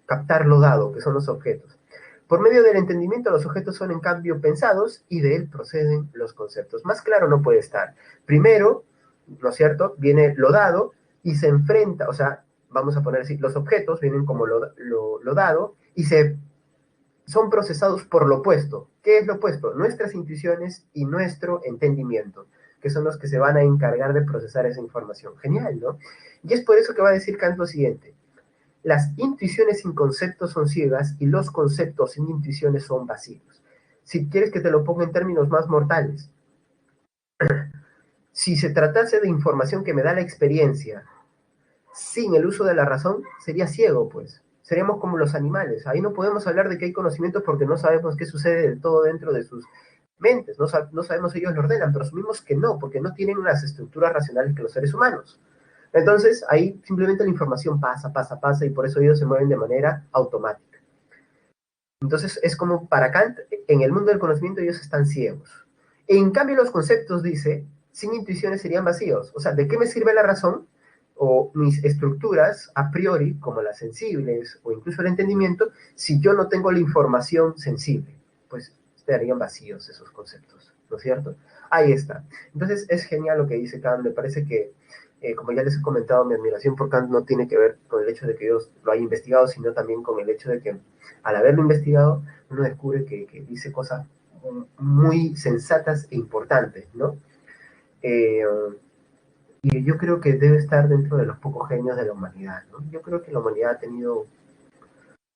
captar lo dado, que son los objetos. Por medio del entendimiento, los objetos son en cambio pensados y de él proceden los conceptos. Más claro no puede estar. Primero, ¿no es cierto? Viene lo dado y se enfrenta, o sea, vamos a poner así, los objetos vienen como lo dado y son procesados por lo opuesto. ¿Qué es lo opuesto? Nuestras intuiciones y nuestro entendimiento, que son los que se van a encargar de procesar esa información. Genial, ¿no? Y es por eso que va a decir Kant lo siguiente. Las intuiciones sin conceptos son ciegas y los conceptos sin intuiciones son vacíos. Si quieres que te lo ponga en términos más mortales, si se tratase de información que me da la experiencia sin el uso de la razón, sería ciego, pues. Seríamos como los animales. Ahí no podemos hablar de que hay conocimientos porque no sabemos qué sucede del todo dentro de sus mentes. No sabemos, ellos lo ordenan, pero asumimos que no, porque no tienen las estructuras racionales que los seres humanos. Entonces, ahí simplemente la información pasa, y por eso ellos se mueven de manera automática. Entonces, es como para Kant, en el mundo del conocimiento ellos están ciegos. En cambio, los conceptos, dice, sin intuiciones serían vacíos. O sea, ¿de qué me sirve la razón o mis estructuras a priori, como las sensibles o incluso el entendimiento, si yo no tengo la información sensible? Pues estarían vacíos esos conceptos, ¿no es cierto? Ahí está. Entonces, es genial lo que dice Kant. Me parece que como ya les he comentado, mi admiración por Kant no tiene que ver con el hecho de que yo lo haya investigado, sino también con el hecho de que al haberlo investigado, uno descubre que dice cosas muy sensatas e importantes, ¿no? Eh, y yo creo que debe estar dentro de los pocos genios de la humanidad, ¿no? Yo creo que la humanidad ha tenido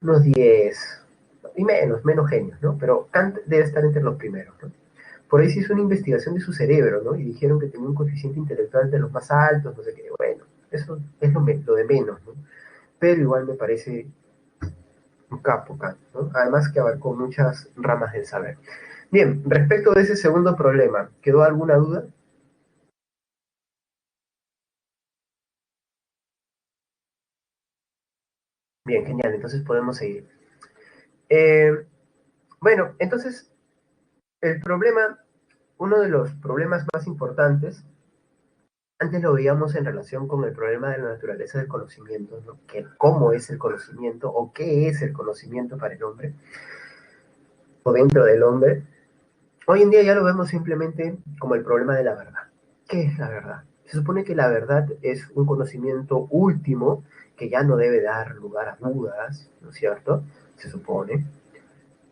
unos 10 y menos genios, ¿no? Pero Kant debe estar entre los primeros, ¿no? Por ahí se hizo una investigación de su cerebro, ¿no? Y dijeron que tenía un coeficiente intelectual de los más altos, no sé qué. Bueno, eso es lo de menos, ¿no? Pero igual me parece un capo, ¿no? Además que abarcó muchas ramas del saber. Bien, respecto de ese segundo problema, ¿quedó alguna duda? Bien, genial, entonces podemos seguir. Eh, bueno, entonces, el problema, uno de los problemas más importantes, antes lo veíamos en relación con el problema de la naturaleza del conocimiento, ¿no? Que cómo es el conocimiento o qué es el conocimiento para el hombre o dentro del hombre. Hoy en día ya lo vemos simplemente como el problema de la verdad. ¿Qué es la verdad? Se supone que la verdad es un conocimiento último que ya no debe dar lugar a dudas, ¿no es cierto? Se supone.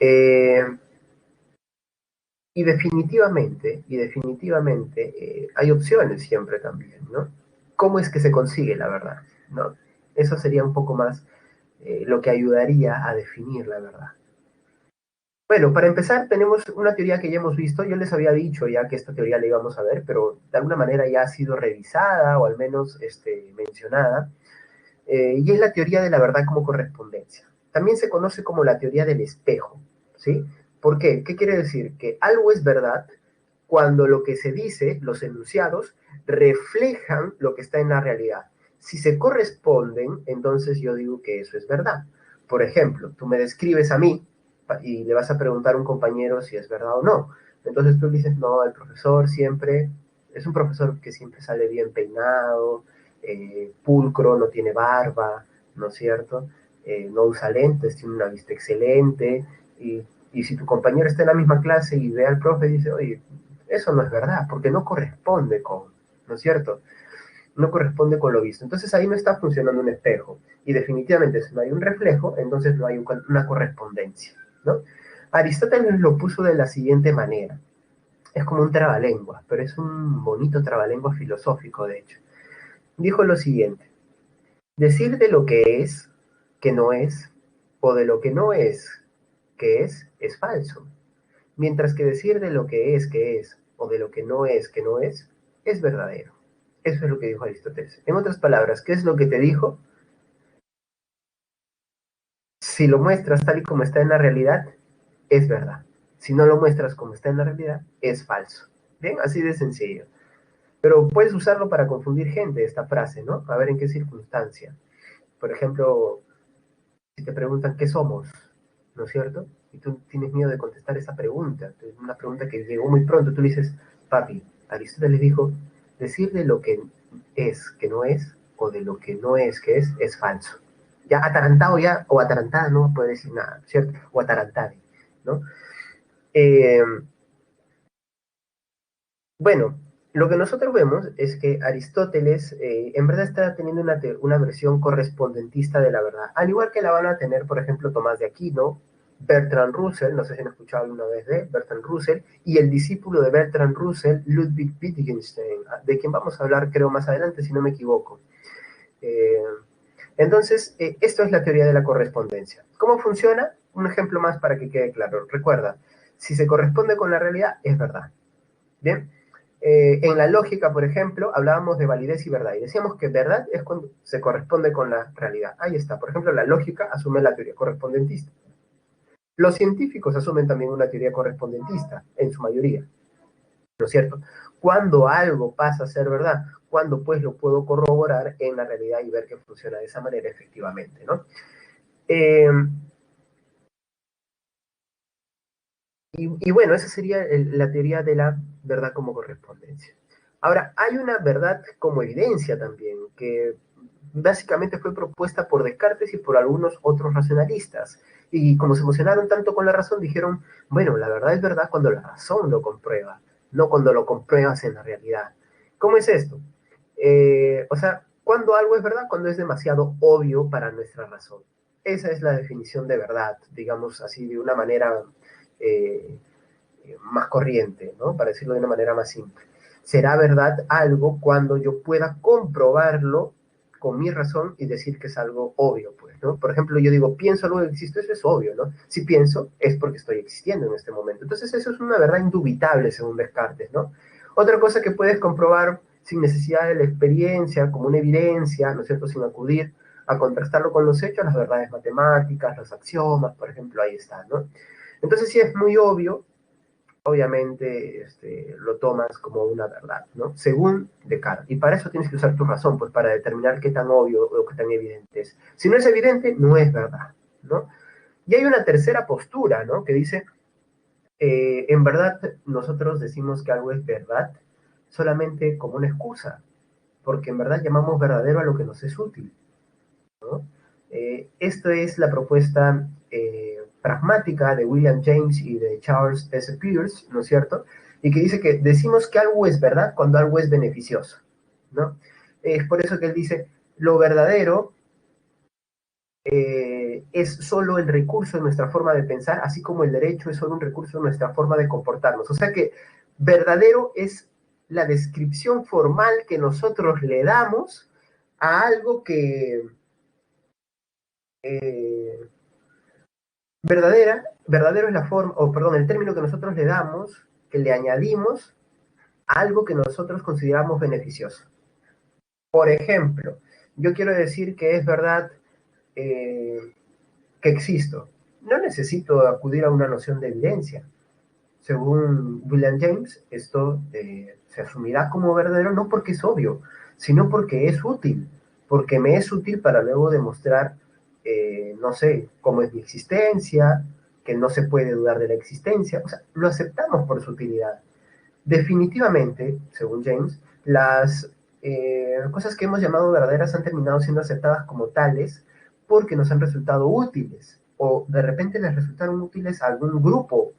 Eh, y definitivamente hay opciones siempre también, ¿no? ¿Cómo es que se consigue la verdad? ¿No? Eso sería un poco más lo que ayudaría a definir la verdad. Bueno, para empezar tenemos una teoría que ya hemos visto, yo les había dicho ya que esta teoría la íbamos a ver, pero de alguna manera ya ha sido revisada o al menos mencionada, y es la teoría de la verdad como correspondencia. También se conoce como la teoría del espejo, ¿sí? ¿Por qué? ¿Qué quiere decir? Que algo es verdad cuando lo que se dice, los enunciados, reflejan lo que está en la realidad. Si se corresponden, entonces yo digo que eso es verdad. Por ejemplo, tú me describes a mí y le vas a preguntar a un compañero si es verdad o no. Entonces tú dices, no, el profesor siempre, es un profesor que siempre sale bien peinado, pulcro, no tiene barba, ¿no es cierto? No usa lentes, tiene una vista excelente, y si tu compañero está en la misma clase y ve al profe y dice, oye, eso no es verdad, porque no corresponde con, ¿no es cierto? No corresponde con lo visto. Entonces ahí no está funcionando un espejo. Y definitivamente si no hay un reflejo, entonces no hay una correspondencia, ¿no? Aristóteles lo puso de la siguiente manera. Es como un trabalengua, pero es un bonito trabalengua filosófico, de hecho. Dijo lo siguiente: decir de lo que no es, o de lo que no es, que es falso. Mientras que decir de lo que es, o de lo que no es, es verdadero. Eso es lo que dijo Aristóteles. En otras palabras, ¿qué es lo que te dijo? Si lo muestras tal y como está en la realidad, es verdad. Si no lo muestras como está en la realidad, es falso. Bien, así de sencillo. Pero puedes usarlo para confundir gente, esta frase, ¿no? A ver en qué circunstancia. Por ejemplo, si te preguntan qué somos, ¿no es cierto? Y tú tienes miedo de contestar esa pregunta, una pregunta que llegó muy pronto, tú le dices, papi, Aristóteles dijo, decir de lo que es que no es, o de lo que no es que es falso. Ya atarantado ya, o atarantada no puede decir nada, ¿cierto? O atarantade, ¿no? Eh, bueno, lo que nosotros vemos es que Aristóteles en verdad está teniendo una versión correspondentista de la verdad, al igual que la van a tener, por ejemplo, Tomás de Aquino, Bertrand Russell, no sé si han escuchado alguna vez de Bertrand Russell, y el discípulo de Bertrand Russell, Ludwig Wittgenstein, de quien vamos a hablar creo más adelante, si no me equivoco. Eh, entonces, esto es la teoría de la correspondencia. ¿Cómo funciona? Un ejemplo más para que quede claro. Recuerda, si se corresponde con la realidad, es verdad. Bien, en la lógica, por ejemplo, hablábamos de validez y verdad, y decíamos que verdad es cuando se corresponde con la realidad. Ahí está, por ejemplo, la lógica asume la teoría correspondentista. Los científicos asumen también una teoría correspondentista, en su mayoría, ¿no es cierto? Cuando algo pasa a ser verdad, cuando pues lo puedo corroborar en la realidad y ver que funciona de esa manera efectivamente, ¿no? Eh, y bueno, esa sería la teoría de la verdad como correspondencia. Ahora, hay una verdad como evidencia también, que básicamente fue propuesta por Descartes y por algunos otros racionalistas. Y como se emocionaron tanto con la razón, dijeron, bueno, la verdad es verdad cuando la razón lo comprueba, no cuando lo compruebas en la realidad. ¿Cómo es esto? O sea, cuando algo es verdad, cuando es demasiado obvio para nuestra razón. Esa es la definición de verdad, digamos así, de una manera eh, más corriente, ¿no? Para decirlo de una manera más simple. Será verdad algo cuando yo pueda comprobarlo con mi razón y decir que es algo obvio, pues, ¿no? Por ejemplo, yo digo, pienso, luego existo, eso es obvio, ¿no? Si pienso, es porque estoy existiendo en este momento. Entonces, eso es una verdad indubitable, según Descartes, ¿no? Otra cosa que puedes comprobar sin necesidad de la experiencia, como una evidencia, ¿no es cierto?, sin acudir a contrastarlo con los hechos, las verdades matemáticas, los axiomas, por ejemplo, ahí están, ¿no? Entonces, si es muy obvio, obviamente lo tomas como una verdad, ¿no? Según Descartes. Y para eso tienes que usar tu razón, pues para determinar qué tan obvio o qué tan evidente es. Si no es evidente, no es verdad, ¿no? Y hay una tercera postura, ¿no? Que dice, en verdad nosotros decimos que algo es verdad solamente como una excusa, porque en verdad llamamos verdadero a lo que nos es útil, ¿no? Esto es la propuesta pragmática de William James y de Charles S. Peirce, ¿no es cierto? Y que dice que decimos que algo es verdad cuando algo es beneficioso, ¿no? Es por eso que él dice, lo verdadero es solo el recurso de nuestra forma de pensar, así como el derecho es solo un recurso de nuestra forma de comportarnos. O sea que verdadero es la descripción formal que nosotros le damos a algo que, eh, verdadero es la forma, o perdón, el término que nosotros le damos, que le añadimos a algo que nosotros consideramos beneficioso. Por ejemplo, yo quiero decir que es verdad eh, que existo. No necesito acudir a una noción de evidencia. Según William James, esto se asumirá como verdadero no porque es obvio, sino porque es útil, porque me es útil para luego demostrar, no sé, cómo es mi existencia, que no se puede dudar de la existencia, o sea, lo aceptamos por su utilidad. Definitivamente, según James, las cosas que hemos llamado verdaderas han terminado siendo aceptadas como tales porque nos han resultado útiles, o de repente les resultaron útiles a algún grupo,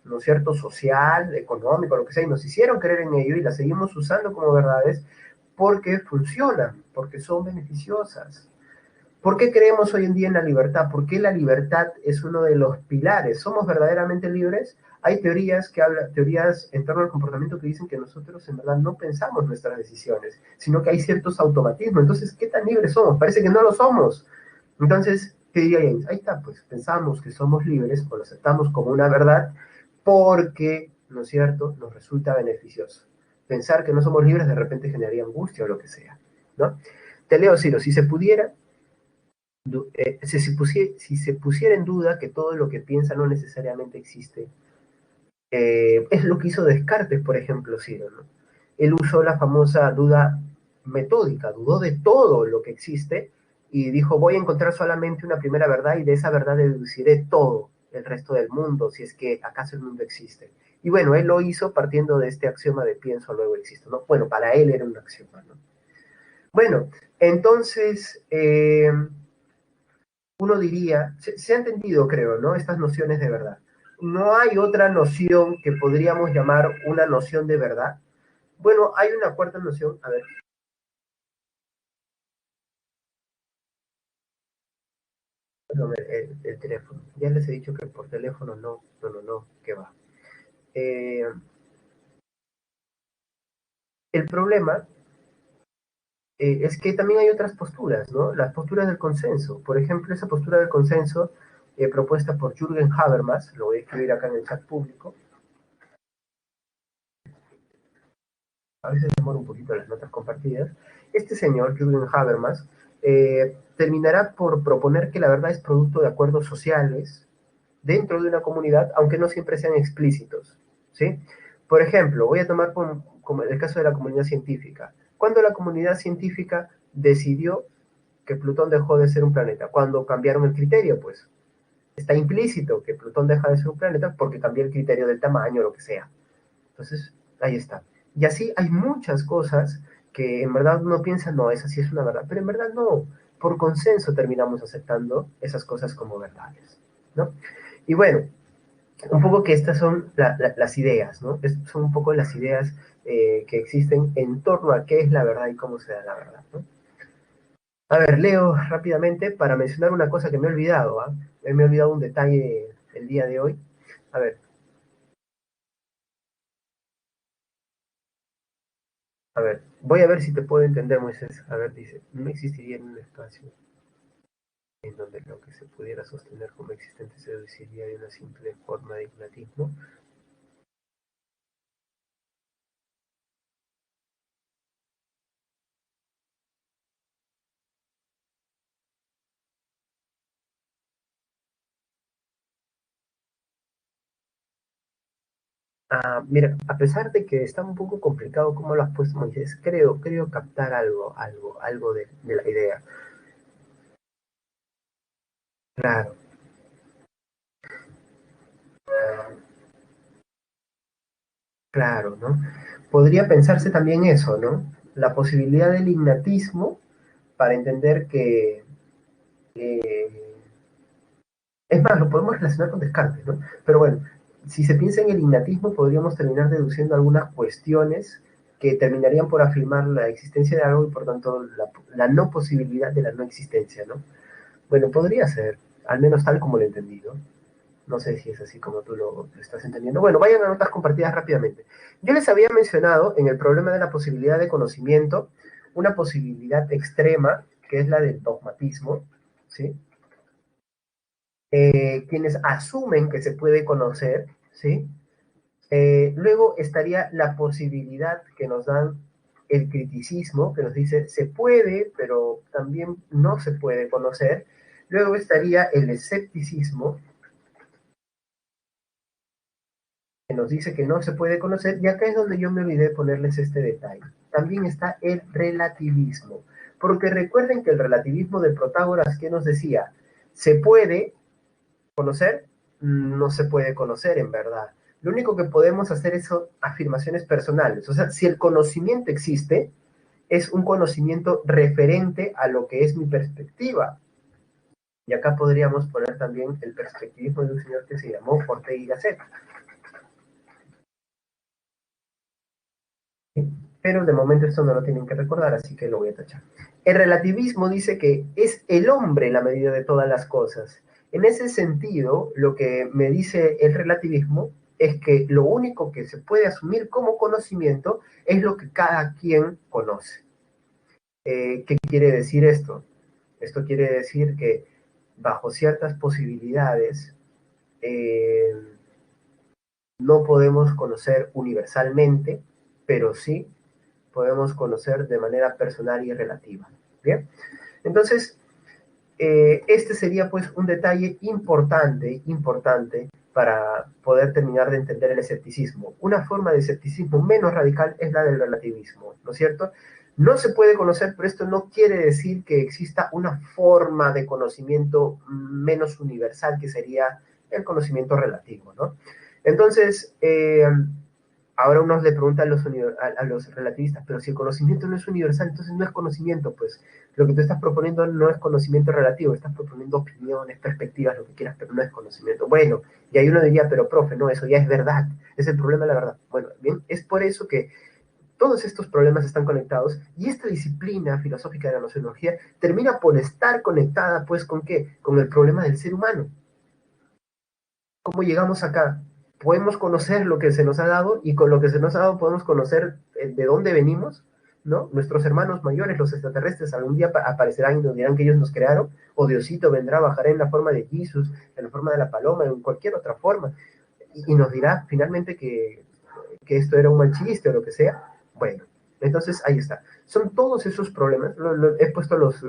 ¿no es cierto?, social, económico, lo que sea, y nos hicieron creer en ello y las seguimos usando como verdades porque funcionan, porque son beneficiosas. ¿Por qué creemos hoy en día en la libertad? ¿Por qué la libertad es uno de los pilares? ¿Somos verdaderamente libres? Hay teorías en torno al comportamiento que dicen que nosotros en verdad no pensamos nuestras decisiones, sino que hay ciertos automatismos. Entonces, ¿qué tan libres somos? Parece que no lo somos. Entonces, ¿qué diría James? Ahí está, pues pensamos que somos libres o lo aceptamos como una verdad porque, ¿no es cierto?, nos resulta beneficioso. pensar que no somos libres de repente generaría angustia o lo que sea, ¿no? Te leo, Ciro, si se pudiera, si se pusiera en duda que todo lo que piensa no necesariamente existe, es lo que hizo Descartes, por ejemplo, Ciro, ¿no? Él usó la famosa duda metódica, dudó de todo lo que existe y dijo, voy a encontrar solamente una primera verdad y de esa verdad deduciré todo el resto del mundo, si es que acaso el mundo existe. Y bueno, él lo hizo partiendo de este axioma de pienso, luego existo, ¿no? Bueno, para él era un axioma, ¿no? Bueno, entonces, uno diría, se ha entendido, creo, ¿no? Estas nociones de verdad. No hay otra noción que podríamos llamar una noción de verdad. Bueno, hay una cuarta noción, a ver. No, el teléfono. Ya les he dicho que por teléfono no, que va. Eh, el problema es que también hay otras posturas, ¿no? Las posturas del consenso. Por ejemplo, esa postura del consenso propuesta por Jürgen Habermas, lo voy a escribir acá en el chat público. A veces demora un poquito las notas compartidas. Este señor, Jürgen Habermas, terminará por proponer que la verdad es producto de acuerdos sociales dentro de una comunidad, aunque no siempre sean explícitos, ¿sí? Por ejemplo, voy a tomar como el caso de la comunidad científica. Cuando la comunidad científica decidió que Plutón dejó de ser un planeta, cuando cambiaron el criterio, pues está implícito que Plutón deja de ser un planeta porque cambió el criterio del tamaño o lo que sea. Entonces, ahí está. Y así hay muchas cosas que en verdad uno piensa, no, esa sí es una verdad, pero en verdad no. Por consenso terminamos aceptando esas cosas como verdades, ¿no? Y bueno, un poco que estas son las ideas, ¿no? Son un poco las ideas que existen en torno a qué es la verdad y cómo se da la verdad, ¿no? A ver, leo rápidamente para mencionar una cosa que me he olvidado, ¿ah? Me he olvidado un detalle el día de hoy. A ver, voy a ver si te puedo entender, Moisés. A ver, dice, no existiría en un espacio en donde lo que se pudiera sostener como existente se deduciría de una simple forma de ignatismo. Ah, mira, a pesar de que está un poco complicado como lo has puesto, Moisés, creo captar algo de la idea. Claro, claro, ¿no? Podría pensarse también eso, ¿no? La posibilidad del ignatismo para entender que, eh, es más, lo podemos relacionar con Descartes, ¿no? Pero bueno, si se piensa en el ignatismo, podríamos terminar deduciendo algunas cuestiones que terminarían por afirmar la existencia de algo y por tanto la no posibilidad de la no existencia, ¿no? Bueno, podría ser, al menos tal como lo he entendido. No sé si es así como tú lo estás entendiendo. Bueno, vayan a notas compartidas rápidamente. Yo les había mencionado en el problema de la posibilidad de conocimiento una posibilidad extrema, que es la del dogmatismo, ¿sí? Quienes asumen que se puede conocer, ¿sí? Luego estaría la posibilidad que nos dan el criticismo, que nos dice se puede, pero también no se puede conocer. Luego estaría el escepticismo, que nos dice que no se puede conocer, y acá es donde yo me olvidé de ponerles este detalle. También está el relativismo, porque recuerden que el relativismo de Protágoras, que nos decía, se puede conocer, no se puede conocer en verdad. Lo único que podemos hacer son afirmaciones personales. O sea, si el conocimiento existe, es un conocimiento referente a lo que es mi perspectiva. Y acá podríamos poner también el perspectivismo de un señor que se llamó Ortega y Gasset. ¿Sí? Pero de momento esto no lo tienen que recordar, así que lo voy a tachar. El relativismo dice que es el hombre la medida de todas las cosas. En ese sentido, lo que me dice el relativismo es que lo único que se puede asumir como conocimiento es lo que cada quien conoce. ¿Qué quiere decir esto? Esto quiere decir que bajo ciertas posibilidades no podemos conocer universalmente, pero sí podemos conocer de manera personal y relativa. ¿Bien? Entonces, este sería pues un detalle importante para poder terminar de entender el escepticismo. Una forma de escepticismo menos radical es la del relativismo, ¿no es cierto? No se puede conocer, pero esto no quiere decir que exista una forma de conocimiento menos universal, que sería el conocimiento relativo, ¿no? Entonces, ahora uno le pregunta a los relativistas, pero si el conocimiento no es universal, entonces no es conocimiento, pues lo que tú estás proponiendo no es conocimiento relativo, estás proponiendo opiniones, perspectivas, lo que quieras, pero no es conocimiento. Bueno, y ahí uno diría, pero profe, no, eso ya es verdad, es el problema de la verdad. Bueno, bien, es por eso que todos estos problemas están conectados y esta disciplina filosófica de la nociología termina por estar conectada, pues, ¿con qué? Con el problema del ser humano. ¿Cómo llegamos acá? Podemos conocer lo que se nos ha dado y con lo que se nos ha dado podemos conocer de dónde venimos, ¿no? Nuestros hermanos mayores, los extraterrestres, algún día aparecerán y nos dirán que ellos nos crearon, o Diosito vendrá, bajará en la forma de Jesús, en la forma de la paloma, en cualquier otra forma, y nos dirá finalmente que esto era un mal chiste o lo que sea. Bueno, entonces ahí está. Son todos esos problemas, he puesto los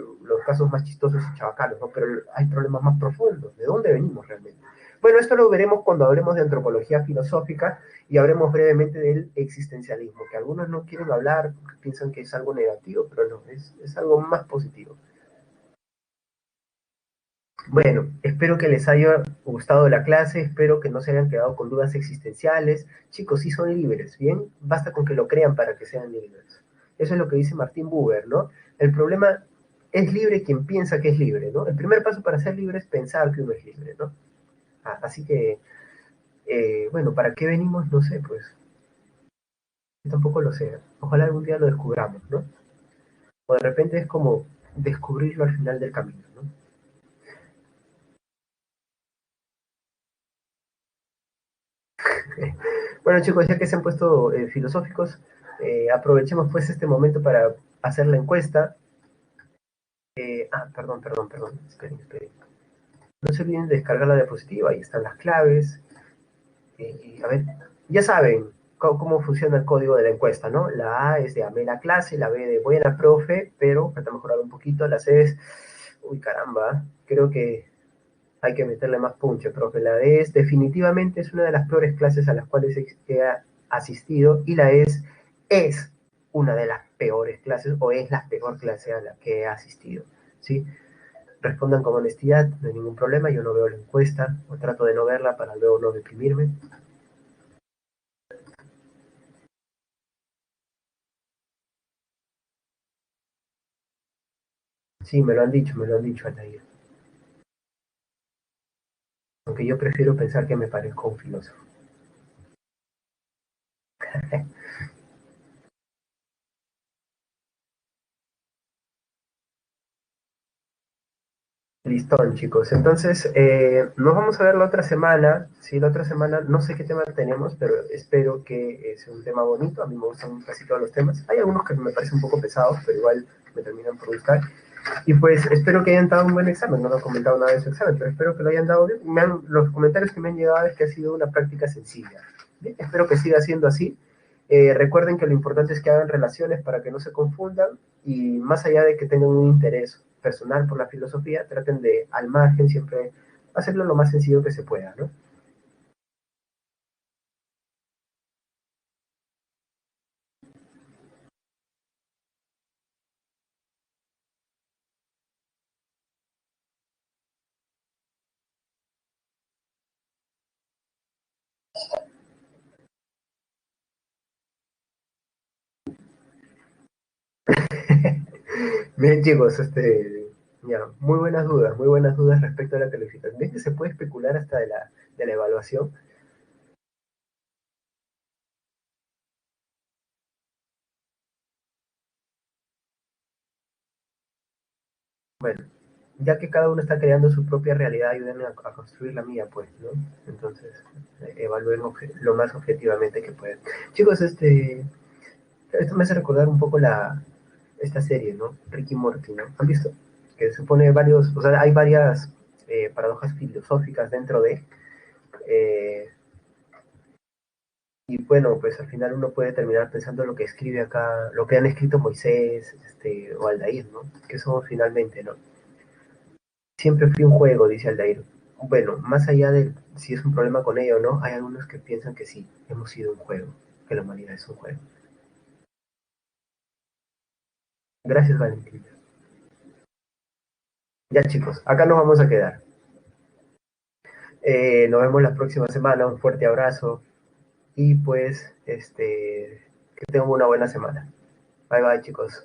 casos más chistosos y chavacanos, ¿no? Pero hay problemas más profundos. ¿De dónde venimos realmente? Bueno, esto lo veremos cuando hablemos de antropología filosófica y hablemos brevemente del existencialismo, que algunos no quieren hablar porque piensan que es algo negativo, pero no, es algo más positivo. Bueno, espero que les haya gustado la clase, espero que no se hayan quedado con dudas existenciales. Chicos, sí son libres, ¿bien? Basta con que lo crean para que sean libres. Eso es lo que dice Martin Buber, ¿no? El problema es libre quien piensa que es libre, ¿no? El primer paso para ser libre es pensar que uno es libre, ¿no? Así que, bueno, ¿para qué venimos? No sé, pues yo tampoco lo sé. Ojalá algún día lo descubramos, ¿no? O de repente es como descubrirlo al final del camino, ¿no? Bueno, chicos, ya que se han puesto filosóficos, aprovechemos pues este momento para hacer la encuesta. Perdón, esperen. No se olviden de descargar la diapositiva, ahí están las claves. A ver, ya saben cómo funciona el código de la encuesta, ¿no? La A es de amé la clase, la B de buena profe, pero falta mejorar un poquito, la C es, uy caramba, creo que hay que meterle más punche, profe. La D es definitivamente es una de las peores clases a las cuales he asistido y la es una de las peores clases o es la peor clase a la que he asistido, ¿sí? Respondan con honestidad, no hay ningún problema, yo no veo la encuesta o trato de no verla para luego no deprimirme. Sí, me lo han dicho, Altair. Aunque yo prefiero pensar que me parezco a un filósofo. Listón, chicos. Entonces, nos vamos a ver la otra semana. Sí, la otra semana, no sé qué tema tenemos, pero espero que sea un tema bonito. A mí me gustan casi todos los temas. Hay algunos que me parecen un poco pesados, pero igual me terminan por gustar. Y pues espero que hayan dado un buen examen. No lo he comentado nada de su examen, pero espero que lo hayan dado bien. Los comentarios que me han llegado es que ha sido una práctica sencilla. Bien, espero que siga siendo así. Recuerden que lo importante es que hagan relaciones para que no se confundan y más allá de que tengan un interés personal por la filosofía, traten de, al margen, siempre hacerlo lo más sencillo que se pueda, ¿no? Bien, chicos, ya, muy buenas dudas respecto a la calificación. ¿Ves que se puede especular hasta de la evaluación? Bueno, ya que cada uno está creando su propia realidad, ayúdenme a construir la mía, pues, ¿no? Entonces, evalúen lo más objetivamente que puedan. Chicos, esto me hace recordar un poco esta serie, ¿no? Ricky Morty, ¿no? ¿Han visto? Que se pone varios, o sea, hay varias paradojas filosóficas dentro de, eh, y bueno, pues al final uno puede terminar pensando lo que escribe acá, lo que han escrito Moisés, o Aldair, ¿no? Que somos finalmente, ¿no? Siempre fui un juego, dice Aldair. Bueno, más allá de si es un problema con ello o no, hay algunos que piensan que sí, hemos sido un juego, que la humanidad es un juego. Gracias, Valentina. Ya chicos, acá nos vamos a quedar. Nos vemos la próxima semana, un fuerte abrazo y pues que tengan una buena semana. Bye bye chicos.